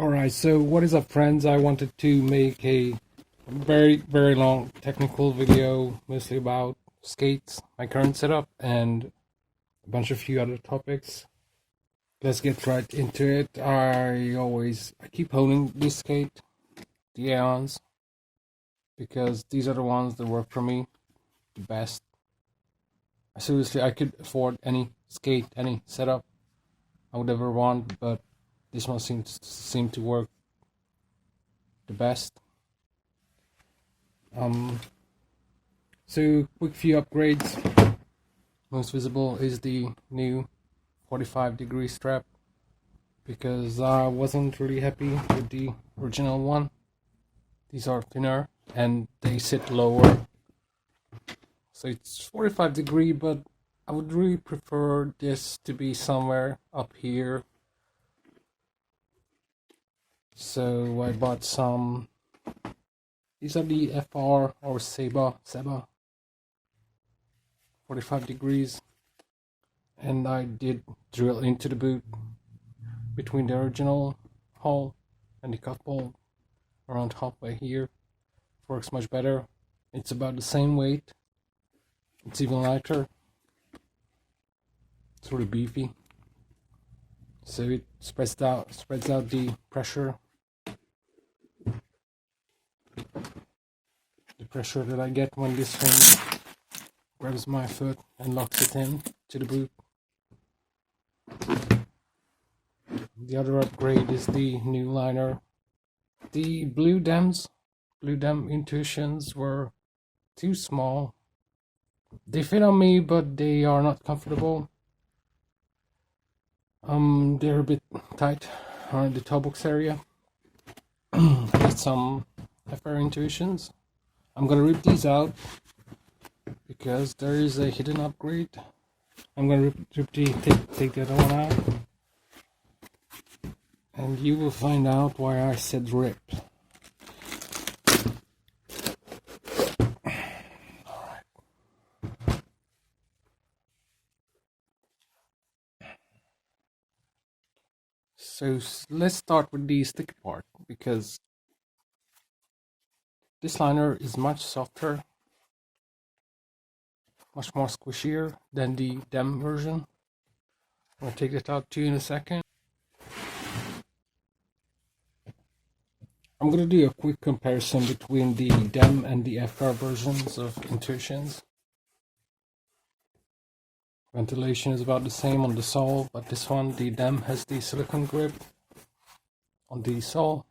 Alright, so what is up, friends? I wanted to make a very long technical video mostly about skates, my current setup, and a bunch of few other topics. Let's get right into it. I keep holding this skate, the Aeons, because these are the ones that work for me the best. Seriously, I could afford any skate, any setup I would ever want, but this one seemed to work the best. So quick few upgrades. Most visible is the new 45-degree strap, because I wasn't really happy with the original one. These are thinner and they sit lower, so it's 45 degree, but I would really prefer this to be somewhere up here. So I bought some. These are the FR or SEBA 45 degrees, and I did drill into the boot between the original hole and the cut bolt around halfway here. Works much better. It's about the same weight. It's even lighter. It's really beefy, so it spreads out the pressure. The pressure that I get when this thing grabs my foot and locks it in to the boot. The other upgrade is the new liner. The blue dem intuitions were too small. They fit on me, but they are not comfortable. They're a bit tight around the toe box area. Got some FR intuitions. I'm gonna rip these out because there is a hidden upgrade. I'm gonna take the other one out, and you will find out why I said rip. Alright. So let's start with the sticky part, because this liner is much softer, much more squishier than the dem version. I'm gonna take that out to you in a second. I'm gonna do a quick comparison between the dem and the FR versions of intuitions. Ventilation is about the same on the sole, but this one, the dem, has the silicone grip on the sole,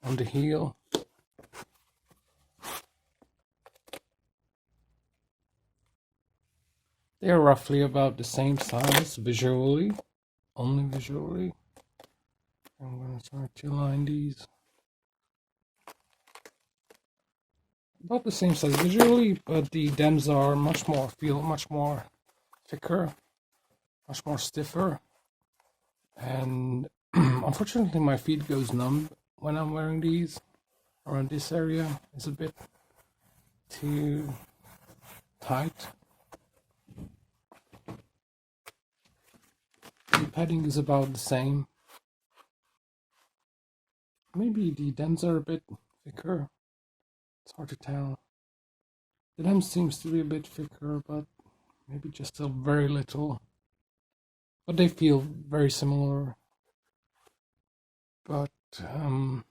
on the heel. They are roughly about the same size visually, only visually. I'm going to try to line these. About the same size visually, but the dems are feel much more thicker, much more stiffer. And unfortunately my feet goes numb when I'm wearing these. Around this area is a bit too tight. The padding is about the same. Maybe the dems are a bit thicker. It's hard to tell. The dem seems to be a bit thicker, but maybe just a very little. But they feel very similar. But you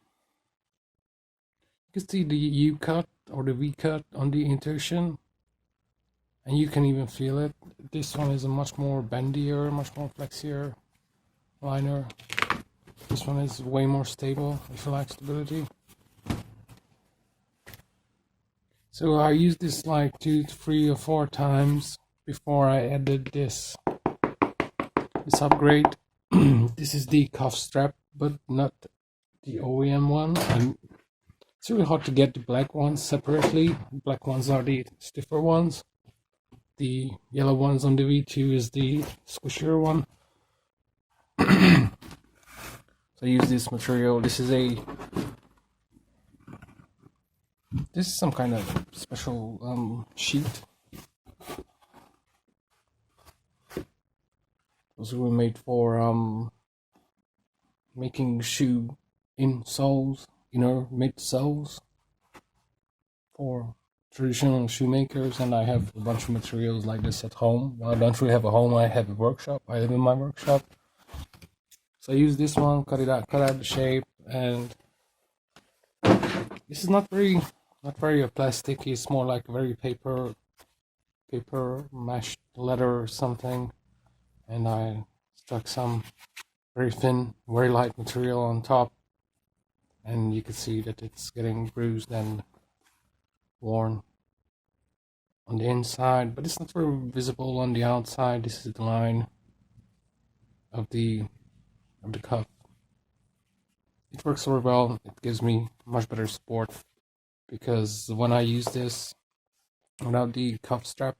can see the U cut or the V cut on the intuition, and you can even feel it. This one is a much more bendier, much more flexier liner. This one is way more stable, if you like stability. So I used this like 2, 3, or 4 times before I added this upgrade. This is the cuff strap, but not the OEM one. It's really hard to get the black ones separately. The black ones are the stiffer ones. The yellow ones on the V2 is the squishier one. So I use this material. This is some kind of special sheet. Those were made for making shoe insoles, inner midsoles for traditional shoemakers, and I have a bunch of materials like this at home. Well, I don't really have a home, I have a workshop. I live in my workshop. So I use this one, cut out the shape, and this is not very plasticky. It's more like very paper mashed leather or something. And I stuck some very thin, very light material on top, and you can see that it's getting bruised and worn on the inside, but it's not very visible on the outside. This is the line of the cuff. It works very well. It gives me much better support, because when I use this without the cuff strap,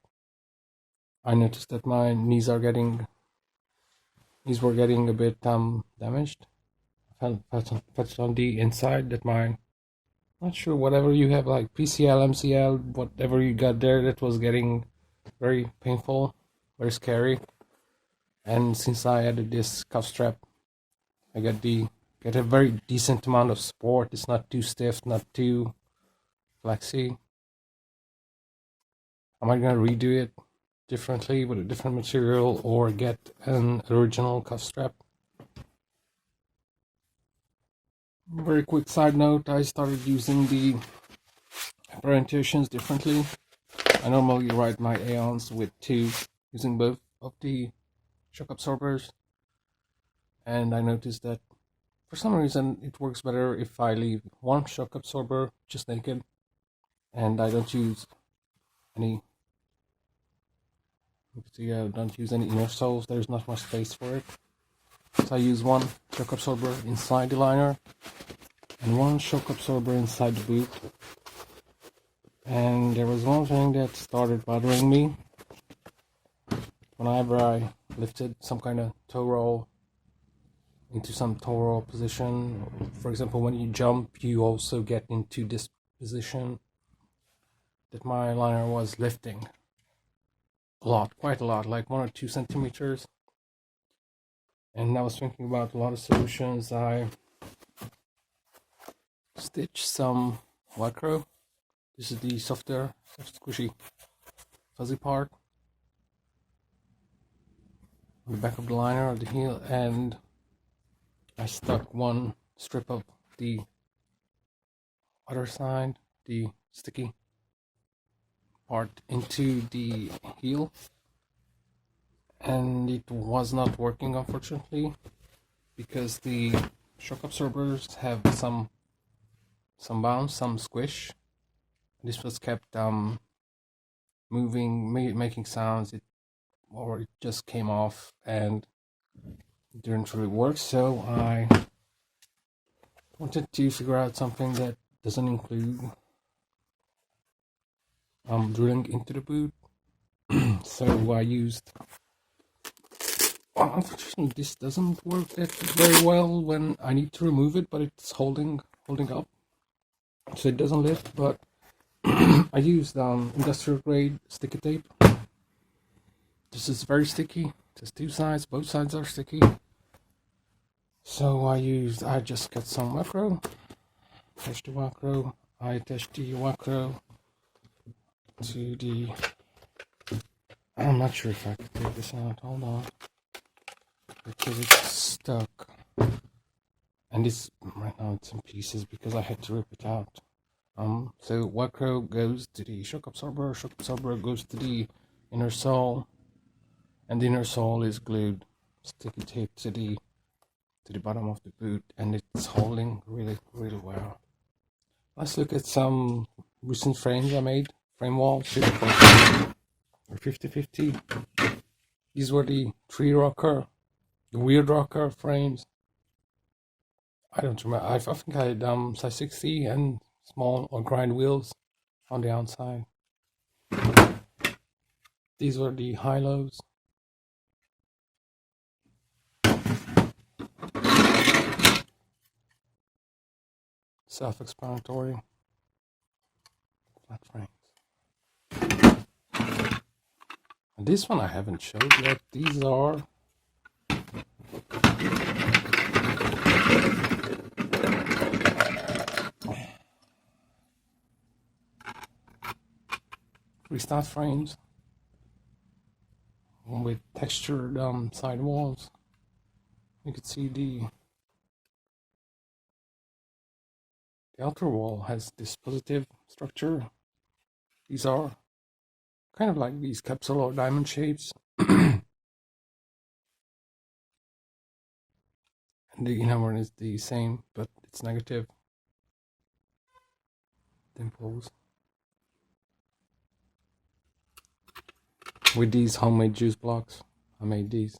I noticed that my knees were getting a bit damaged. I felt on the inside that not sure, whatever you have, like PCL, MCL, whatever you got there, that was getting very painful, very scary. And since I added this cuff strap, I get a very decent amount of support. It's not too stiff, not too flexy. Am I gonna redo it differently with a different material, or get an original cuff strap? Very quick side note, I started using the apparentations differently. I normally write my aeons with two, using both of the shock absorbers, and I noticed that for some reason it works better if I leave one shock absorber just naked, and I don't use any inner soles. There's not much space for it. So I use one shock absorber inside the liner and one shock absorber inside the boot. And there was one thing that started bothering me. Whenever I lifted some kind of toe roll into some toe roll position, for example, when you jump, you also get into this position, that my liner was lifting a lot, quite a lot, like 1 or 2 centimeters. And I was thinking about a lot of solutions. I stitched some Velcro. This is the soft, squishy, fuzzy part on the back of the liner of the heel, and I stuck one strip of the other side, the sticky part, into the heel, and it was not working, unfortunately, because the shock absorbers have some bounce, some squish. This was kept moving, making sounds, or it just came off and it didn't really work. So I wanted to figure out something that doesn't include drilling into the boot. So I used, unfortunately this doesn't work that very well when I need to remove it, but it's holding up, so it doesn't lift. But I used industrial grade sticky tape. This is very sticky. There's 2 sides, both sides are sticky. So I just got some Velcro, attached the Velcro. I attached the Velcro to the, I'm not sure if I could take this out, hold on, because it's stuck. And this, right now it's in pieces because I had to rip it out. So Velcro goes to the shock absorber goes to the inner sole, and the inner sole is glued, sticky tape to the bottom of the boot, and it's holding really, really well. Let's look at some recent frames I made. Frame wall, 50/50. These were the the weird rocker frames. I don't remember. I think I had size 60 and small or grind wheels on the outside. These were the high-lows. Self-explanatory. Flat frames. And this one I haven't showed yet. These are restart frames with textured side walls. You can see the outer wall has this positive structure. These are kind of like these capsule or diamond shapes. And the inner one is the same, but it's negative dimples. With these homemade juice blocks, I made these.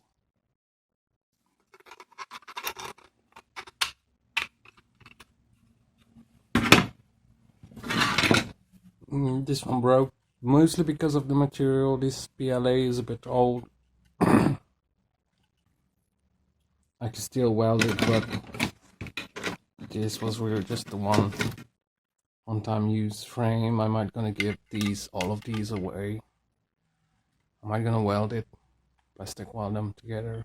This one broke, mostly because of the material. This PLA is a bit old. I could still weld it, but this was really just the one-time use frame. I might gonna give all of these away. I might gonna weld it, plastic weld them together.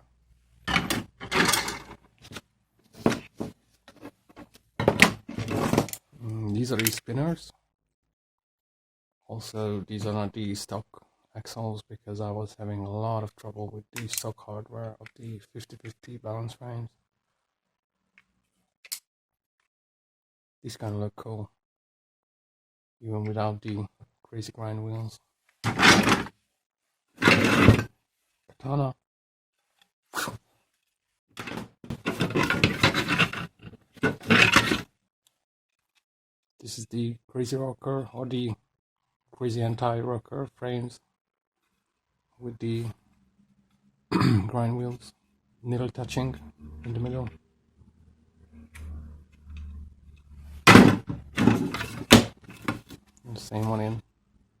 These are the spinners. Also, these are not the stock axles because I was having a lot of trouble with the stock hardware of the 50/50 balance frames. These kind of look cool, even without the crazy grind wheels. Katana. This is the crazy rocker or the crazy anti-rocker frames with the grind wheels, needle touching in the middle. And the same one in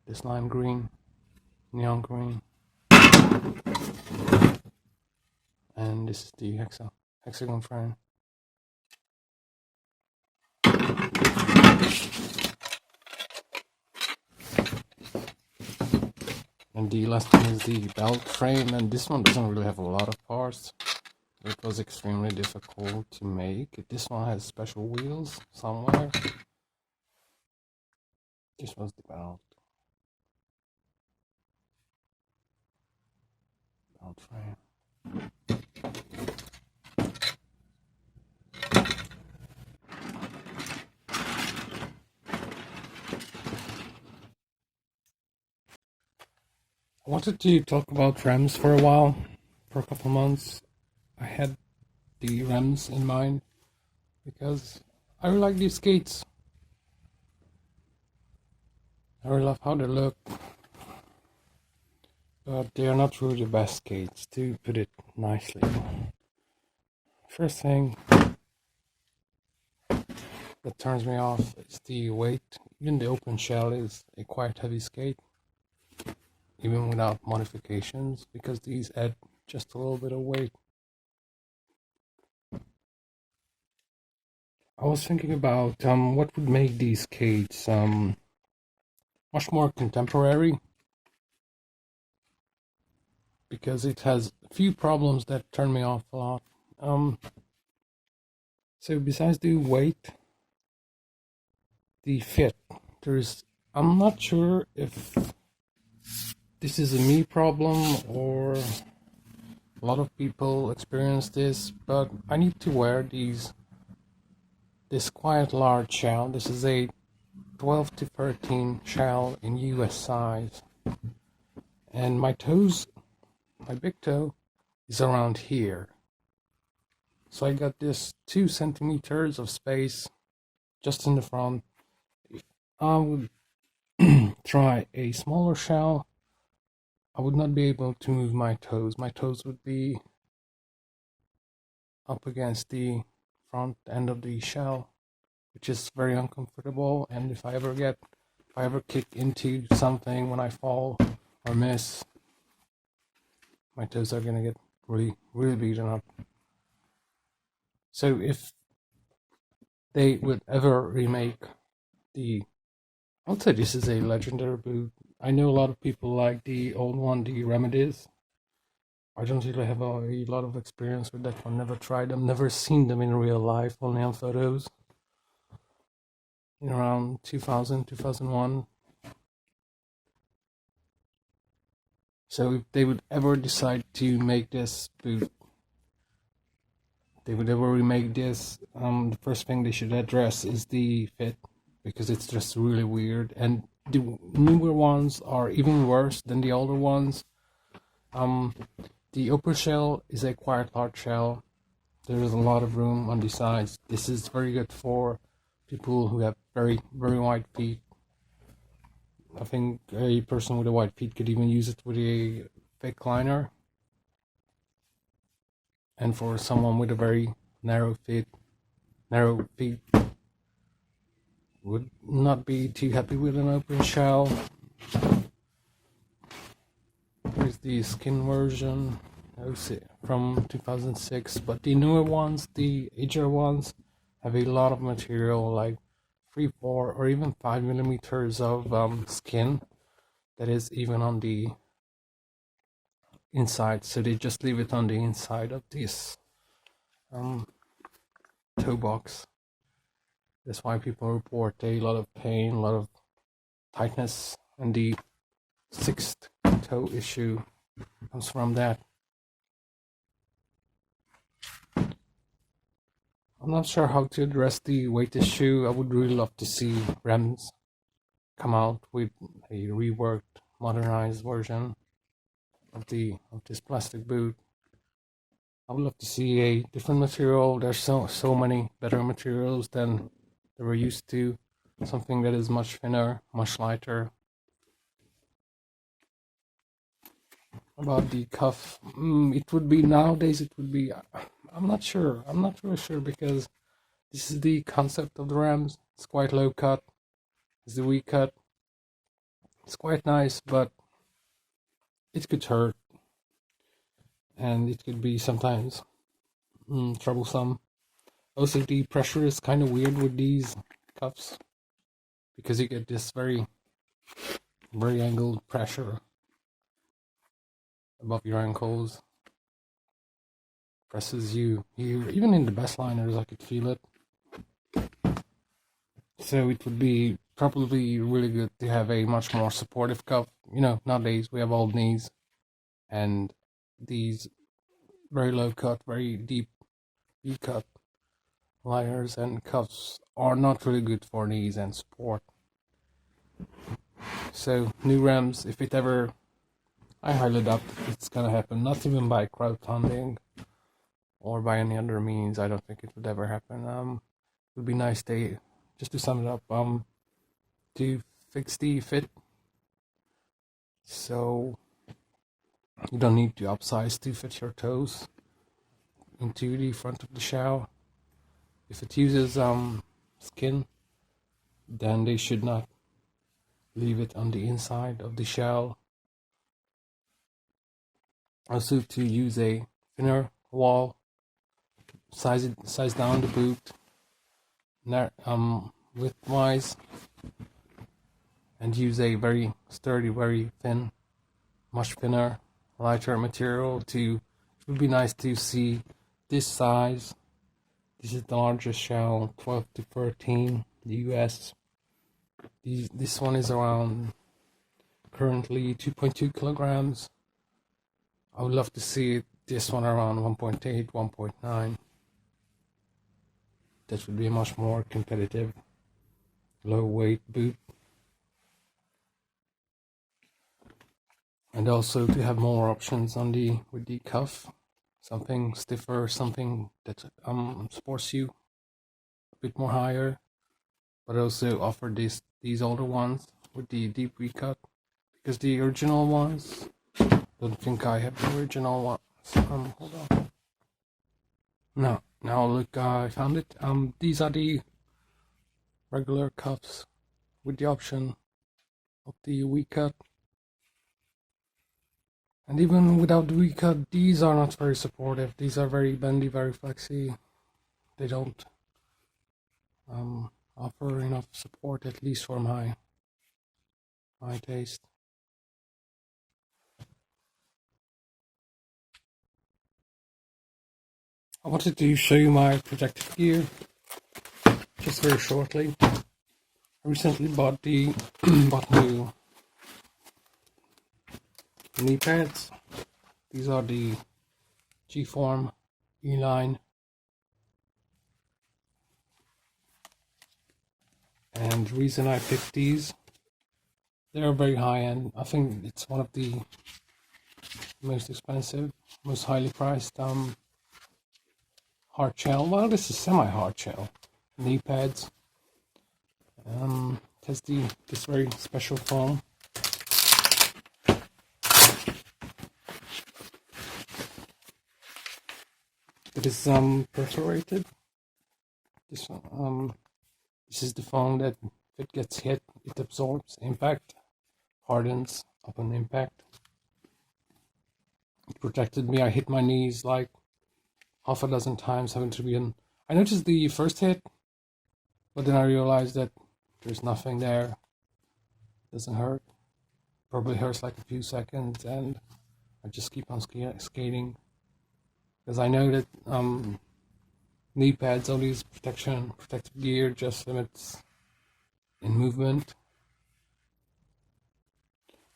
this lime green, neon green, and this is the hexagon frame. And the last one is the belt frame, and this one doesn't really have a lot of parts. It was extremely difficult to make. This one has special wheels somewhere. This was the belt frame. I wanted to talk about Remz for a while, for a couple months. I had the Remz in mind because I really like these skates. I really love how they look, but they are not really the best skates, to put it nicely. First thing that turns me off is the weight. Even the open shell is a quite heavy skate, even without modifications, because these add just a little bit of weight. I was thinking about what would make these skates much more contemporary, because it has a few problems that turn me off a lot. So besides the weight, the fit, I'm not sure if this is a me problem or a lot of people experience this, but I need to wear this quite large shell. This is a 12 to 13 shell in US size, and my toes, my big toe is around here, so I got this 2 centimeters of space just in the front. If I would try a smaller shell, I would not be able to move my toes. My toes would be up against the front end of the shell, which is very uncomfortable. And if I ever kick into something when I fall or miss, my toes are gonna get really, really beaten up. So if they would ever remake I would say this is a legendary boot. I know a lot of people like the old one, the Remz. I don't really have a lot of experience with that one. Never tried them, never seen them in real life, only on photos. In around 2000, 2001. So if they would ever decide to make this boot, they would ever remake this, the first thing they should address is the fit, because it's just really weird, and the newer ones are even worse than the older ones. The upper shell is a quite large shell. There's a lot of room on the sides. This is very good for people who have very wide feet. I think a person with a wide feet could even use it with a thick liner. And for someone with a very narrow feet would not be too happy with an open shell. Here's the skin version from 2006, but the newer ones, the ager ones, have a lot of material, like 3, 4, or even 5 millimeters of skin that is even on the inside, so they just leave it on the inside of this toe box. That's why people report a lot of pain, a lot of tightness, and the 6th toe issue comes from that. I'm not sure how to address the weight issue. I would really love to see Remz come out with a reworked, modernized version of this plastic boot. I would love to see a different material. There's so many better materials than they were used to. Something that is much thinner, much lighter. About the cuff, it would be nowadays. It would be. I'm not sure. I'm not really sure, because this is the concept of the Remz. It's quite low cut. It's the V cut. It's quite nice, but it could hurt, and it could be sometimes troublesome. Also, the pressure is kind of weird with these cuffs, because you get this very angled pressure above your ankles. Presses you here. Even in the best liners, I could feel it. So it would be probably really good to have a much more supportive cuff. You know, nowadays we have old knees, and these very low cut, very deep V-cut liners and cuffs are not really good for knees and support. So new Remz, if it ever, I highly doubt it's gonna happen. Not even by crowdfunding or by any other means. I don't think it would ever happen. It would be nice just to sum it up, to fix the fit, so you don't need to upsize to fit your toes into the front of the shell. If it uses skin, then they should not leave it on the inside of the shell. Also, to use a thinner wall, size down the boot width-wise, and use a very sturdy, very thin, much thinner, lighter material. It would be nice to see this size. This is the largest shell, 12 to 13, the US. This one is around currently 2.2 kilograms. I would love to see this one around 1.8, 1.9. That would be a much more competitive, low weight boot. And also to have more options with the cuff, something stiffer, something that supports you a bit more higher, but also offer these older ones with the deep recut, because the original ones, don't think I have the original ones. Hold on. No, now look, I found it. These are the regular cuffs with the option of the V-cut. And even without the V-cut, these are not very supportive. These are very bendy, very flexy. They don't offer enough support, at least for my taste. I wanted to show you my protective gear just very shortly. I recently bought new knee pads. These are the G-Form E-line. And the reason I picked these, they're very high end. I think it's one of the most expensive, most highly priced hard shell. Well, this is semi-hard shell knee pads. It has this very special foam. It is perforated. This is the foam that if it gets hit, it absorbs impact, hardens upon impact. It protected me. I hit my knees like half a dozen times, having to be in. I noticed the first hit, but then I realized that there's nothing there. It doesn't hurt. Probably hurts like a few seconds, and I just keep on skating. Because I know that knee pads, all these protective gear, just limits in movement.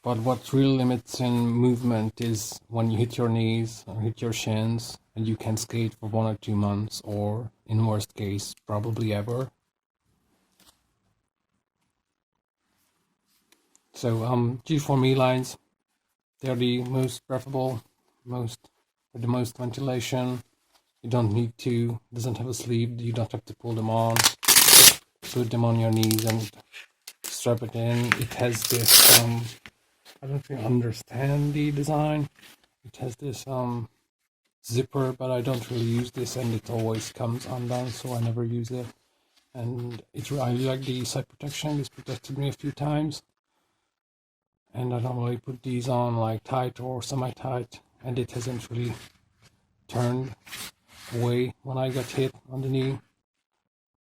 But what really limits in movement is when you hit your knees or hit your shins, and you can skate for 1 or 2 months, or in worst case, probably ever. So G-Form E-lines, they're the most breathable, with the most ventilation. You don't need to, doesn't have a sleeve, you don't have to pull them on. Put them on your knees and strap it in. It has this, I don't really understand the design. It has this zipper, but I don't really use this, and it always comes undone, so I never use it. And I like the side protection. It's protected me a few times. And I normally put these on like tight or semi-tight, and it hasn't really turned away when I got hit on the knee.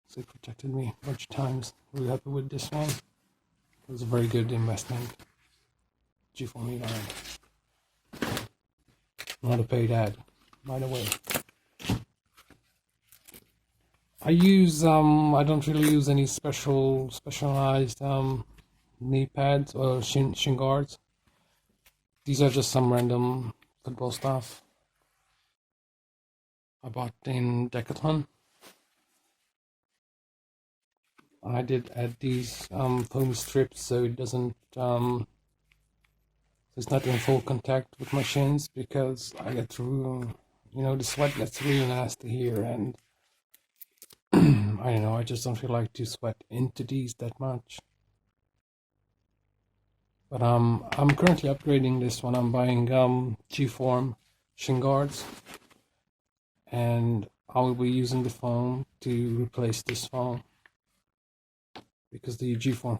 So it protected me a bunch of times. Really happy with this one. It was a very good investment. G-Form E-line. Not a paid ad, by the way. I don't really use any specialized knee pads or shin guards. These are just some random football stuff I bought in Decathlon. I did add these foam strips so it doesn't it's not in full contact with my shins, because I get through, the sweat gets really nasty here, and I don't know, I just don't feel like to sweat into these that much. But I'm currently upgrading this one. I'm buying G-Form shin guards, and I will be using the foam to replace this foam, because the G-Form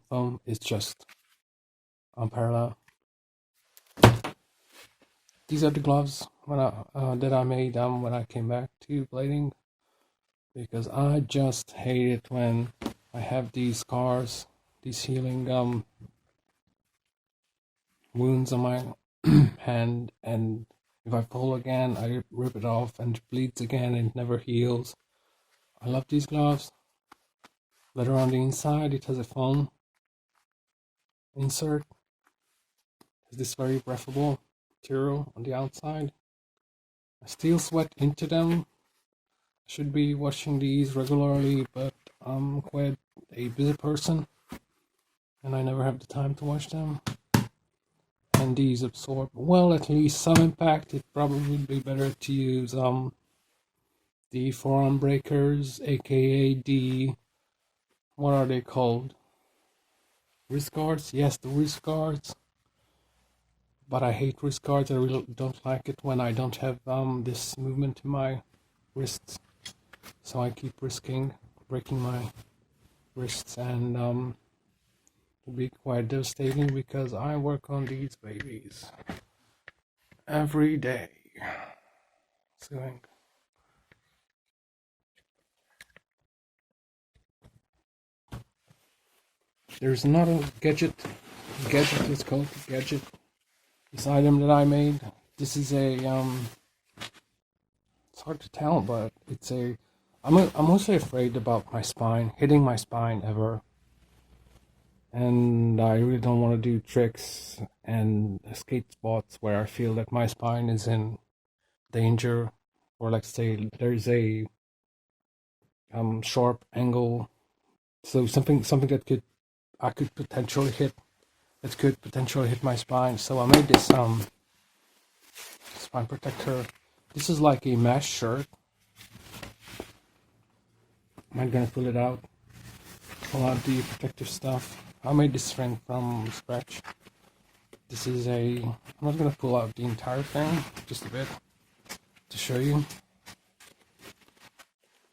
foam is just unparalleled. These are the gloves that I made when I came back to blading, because I just hate it when I have these scars, these healing wounds on my hand, and if I pull again, I rip it off and it bleeds again and it never heals. I love these gloves. Leather on the inside, it has a foam insert. It has this very breathable material on the outside. I still sweat into them. I should be washing these regularly, but I'm quite a busy person and I never have the time to wash them. And these absorb, well, at least some impact. It probably would be better to use the forearm breakers, aka the, what are they called? Wrist guards? Yes, the wrist guards. But I hate wrist guards. I really don't like it when I don't have this movement in my wrists. So I keep risking breaking my wrists, and it would be quite devastating because I work on these babies every day. So there's not a gadget, it's called gadget. This item that I made, this is a it's hard to tell, but it's I'm mostly afraid about my spine, hitting my spine ever. and I really don't want to do tricks and skate spots where I feel that my spine is in danger, or let's say there's a sharp angle, so something that could potentially hit, that could potentially hit my spine. So I made this spine protector. This is like a mesh shirt. I'm gonna pull it out, pull out the protective stuff. I made this thing from scratch. This is I'm not gonna pull out the entire thing, just a bit to show you.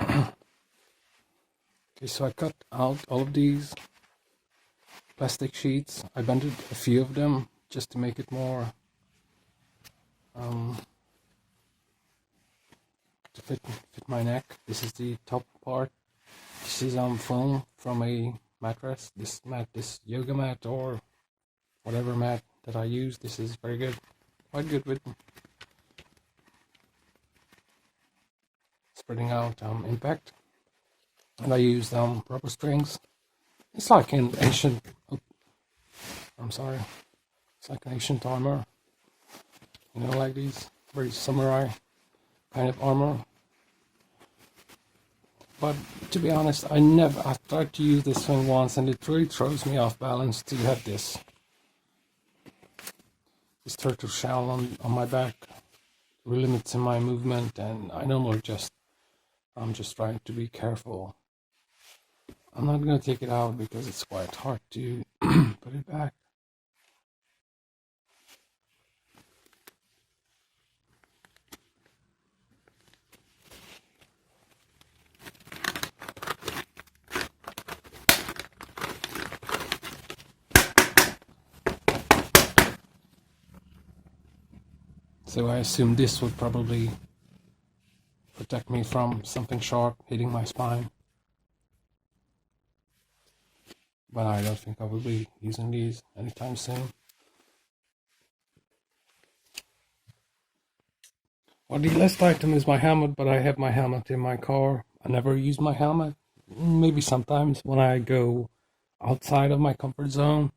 Okay, so I cut out all of these plastic sheets. I bended a few of them just to make it more to fit my neck. This is the top part. This is foam from a mattress. This yoga mat or whatever mat that I use. This is very good, quite good with spreading out impact. And I used rubber strings. It's like an ancient. I'm sorry. It's like an ancient armor. You know, like these very samurai kind of armor. But to be honest, I tried to use this thing once, and it really throws me off balance to have this turtle shell on my back. It really limits my movement, and I normally I'm just trying to be careful. I'm not gonna take it out because it's quite hard to put it back. So I assume this would probably protect me from something sharp hitting my spine. But I don't think I will be using these anytime soon. Well, the last item is my helmet, but I have my helmet in my car. I never use my helmet. Maybe sometimes when I go outside of my comfort zone.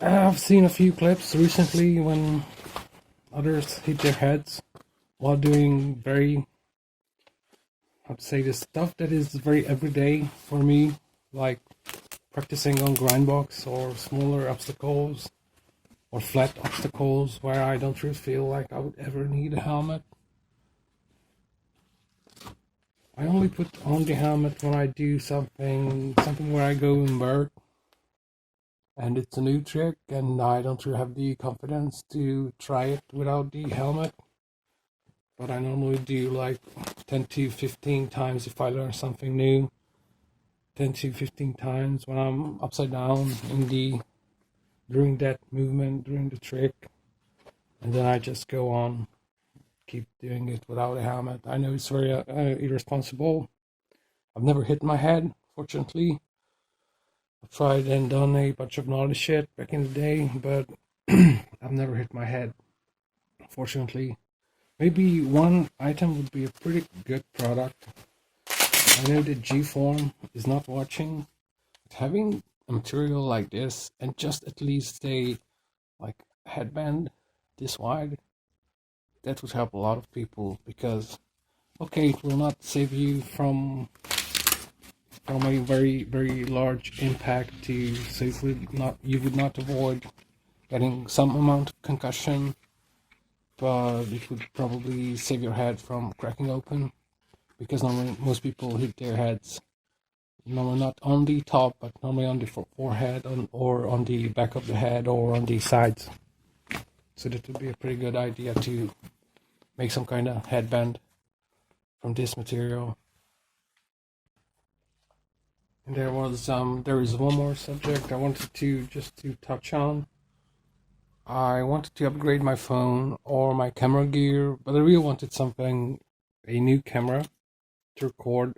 I've seen a few clips recently when others hit their heads while doing I'd say the stuff that is very everyday for me, like practicing on grindbox or smaller obstacles or flat obstacles where I don't really feel like I would ever need a helmet. I only put on the helmet when I do something where I go invert and it's a new trick and I don't really have the confidence to try it without the helmet. But I normally do like 10 to 15 times if I learn something new. 10 to 15 times when I'm upside down during that movement, during the trick. And then I just go on, keep doing it without a helmet. I know it's very irresponsible. I've never hit my head, fortunately. I've tried and done a bunch of naughty shit back in the day, but I've never hit my head, fortunately. Maybe one item would be a pretty good product. I know that G-Form is not watching, but having a material like this and just at least a like headband this wide, that would help a lot of people because, okay, it will not save you from a very, very large impact so you would not avoid getting some amount of concussion, but it would probably save your head from cracking open because normally most people hit their heads normally not on the top but normally on the forehead or on the back of the head or on the sides. So that would be a pretty good idea to make some kind of headband from this material. And there is one more subject I wanted to touch on. I wanted to upgrade my phone or my camera gear, but I really wanted a new camera to record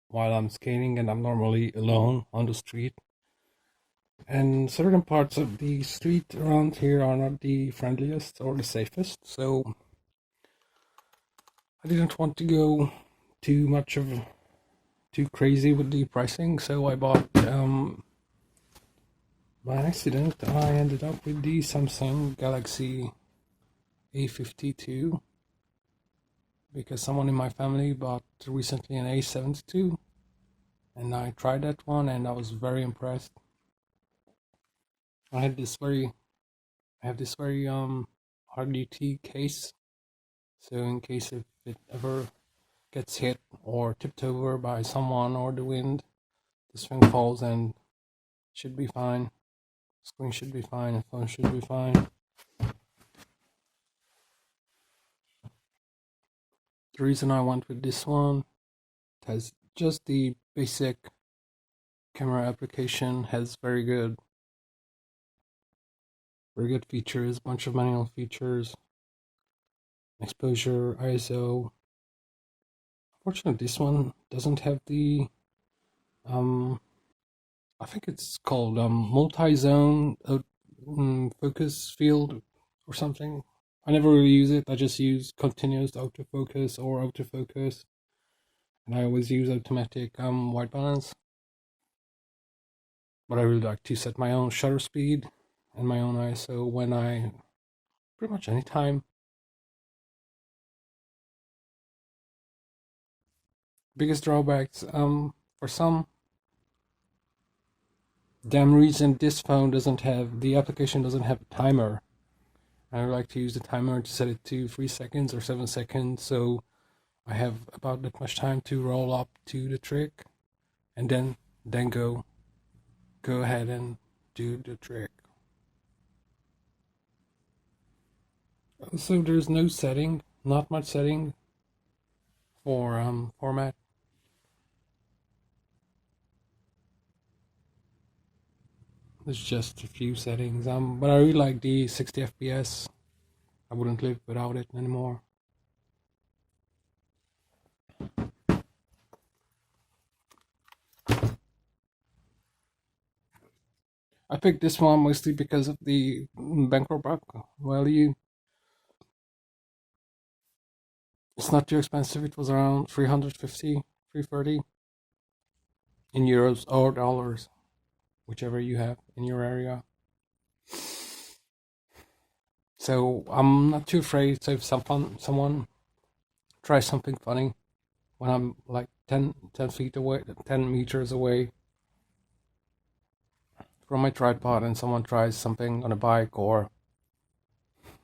while I'm skating and I'm normally alone on the street. And certain parts of the street around here are not the friendliest or the safest, so I didn't want to go too crazy with the pricing, so I bought by accident, I ended up with the Samsung Galaxy A52 because someone in my family bought recently an A72, and I tried that one and I was very impressed. I had this very hard duty case, so in case if it ever gets hit or tipped over by someone or the wind, this thing falls and should be fine. Screen should be fine and phone should be fine. The reason I went with this one, it has just the basic camera application, has very good features, bunch of manual features, exposure, ISO. Unfortunately, this one doesn't have the I think it's called multi-zone focus field or something. I never really use it. I just use continuous autofocus or autofocus, and I always use automatic white balance. But I really like to set my own shutter speed and my own ISO when I pretty much anytime. Biggest drawbacks, for some damn reason, this phone doesn't have the application doesn't have a timer. I like to use the timer to set it to 3 seconds or 7 seconds, so I have about that much time to roll up to the trick, and then go ahead and do the trick. So there's no setting, not much setting for format. There's just a few settings. But I really like the 60 FPS. I wouldn't live without it anymore. I picked this one mostly because of the bankrupt value. It's not too expensive. It was around 350, 330 in euros or dollars, whichever you have in your area. So I'm not too afraid. So if someone tries something funny when I'm like 10 feet away, 10 meters away from my tripod, and someone tries something on a bike or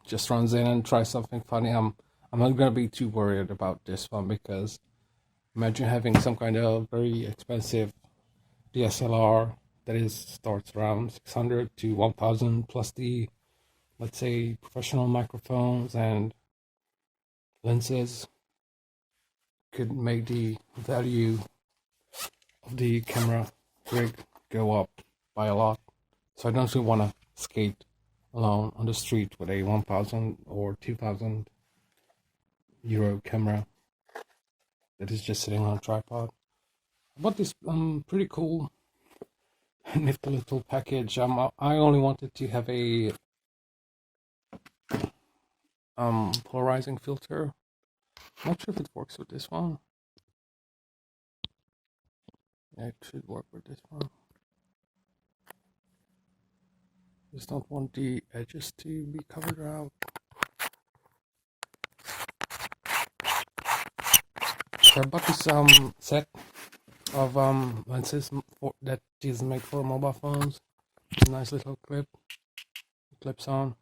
just runs in and tries something funny, I'm not gonna be too worried about this one, because imagine having some kind of very expensive DSLR that starts around 600 to 1000 plus the, let's say, professional microphones and lenses, could make the value of the camera rig go up by a lot. So I don't really want to skate alone on the street with a 1000 or 2000 euro camera that is just sitting on a tripod. I bought this pretty cool nifty little package. I only wanted to have a polarizing filter. I'm not sure if it works with this one. Yeah, it should work with this one. Just don't want the edges to be covered out. So I bought this set of lenses that is made for mobile phones. Nice little clips on.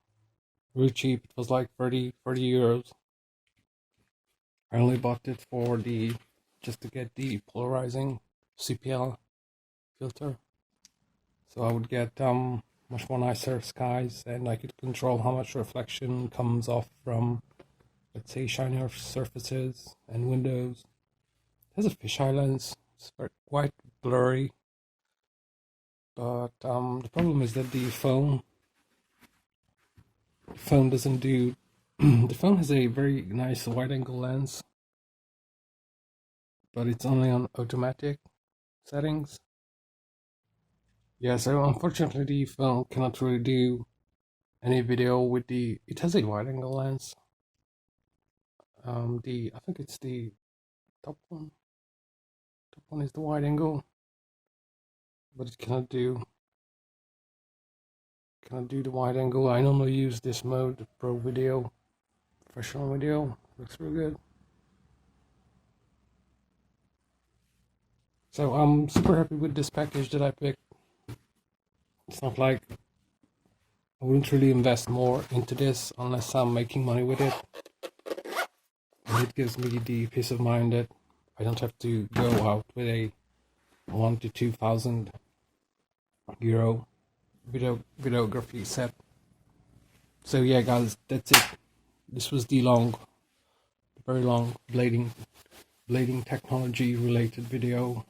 Really cheap. It was like 30 euros. I only bought it for just to get the polarizing CPL filter. So I would get much more nicer skies, and I could control how much reflection comes off from, let's say, shinier surfaces and windows. It has a fisheye lens. It's quite blurry, but the problem is that the phone doesn't do. The phone has a very nice wide-angle lens, but it's only on automatic settings. Yeah, so unfortunately the phone cannot really do any video with it has a wide-angle lens. I think it's the top one. Top one is the wide angle, but it cannot do gonna do the wide angle. I normally use this mode, the Pro Video, Professional Video. Looks real good. So I'm super happy with this package that I picked. It's not like I wouldn't really invest more into this unless I'm making money with it. And it gives me the peace of mind that I don't have to go out with a 1,000 to 2,000 euro videography set. So yeah, guys, that's it. This was the very long blading technology related video.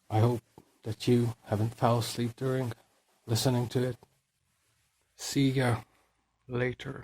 I hope that you haven't fell asleep during listening to it. See ya later.